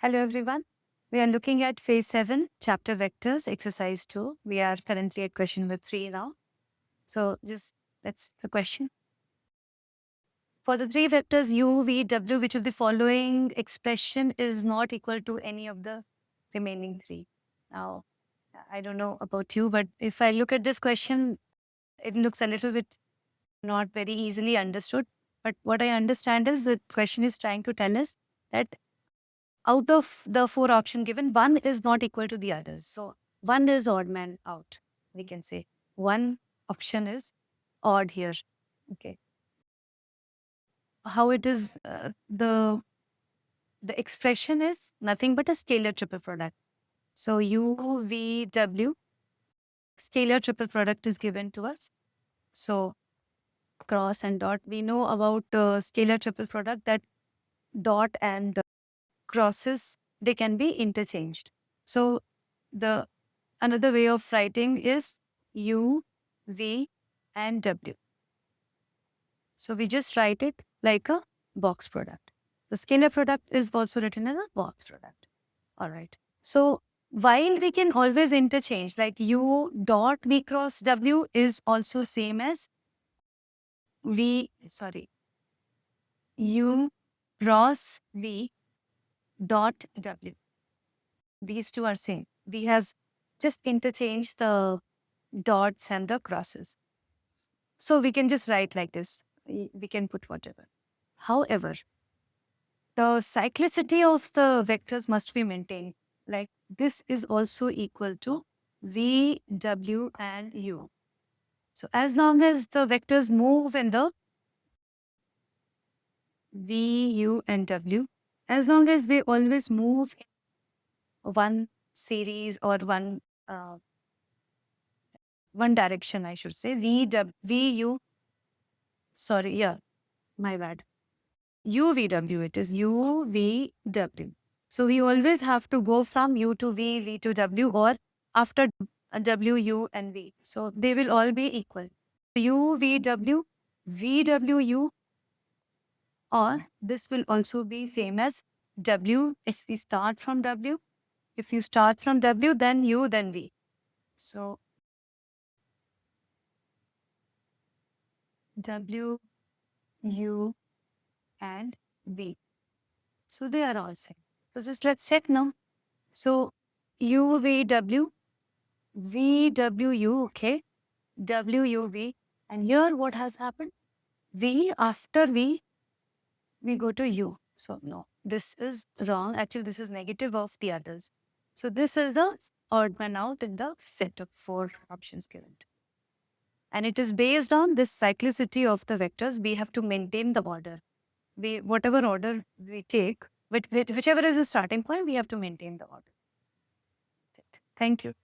Hello everyone. We are looking at phase 7, chapter vectors, exercise 2. We are currently at question number 3 now. So that's the question. For the three vectors u, v, w, which of the following expression is not equal to any of the remaining three? Now, I don't know about you, but if I look at this question, it looks a little bit not very easily understood. But what I understand is the question is trying to tell us that out of the four options given, one is not equal to the others. So one is odd man out, we can say. One option is odd here. Okay. How it is, the expression is nothing but a scalar triple product. So U, V, W, scalar triple product is given to us. So cross and dot. We know about scalar triple product that dot and crosses, they can be interchanged. So the another way of writing is U, V, and W. So we just write it like a box product. The scalar product is also written as a box product. All right. So while we can always interchange, like U dot V cross W is also same as U cross V dot W. These two are same. We have just interchanged the dots and the crosses. So we can just write like this. We can put whatever. However, the cyclicity of the vectors must be maintained. Like this is also equal to V, W, and U. So as long as the vectors move in the V, U, and W, as long as they always move in one series or one direction, I should say, V, U, sorry, yeah, my bad. UVW, it is UVW. So we always have to go from U to V, V to W, or after W, U, and V. So they will all be equal. UVW, VWU, or this will also be same as W if we start from W. If you start from W, then U, then V. So W, U, and V. So they are all same. So just let's check now. So UVW, VWU, okay, WUV. And here what has happened? V, after V, we go to U. So no, this is wrong. Actually, this is negative of the others. So this is the odd man out in the set of four options given. And it is based on this cyclicity of the vectors. We have to maintain the order. Whatever order we take, whichever is the starting point, we have to maintain the order. That's it. Thank you.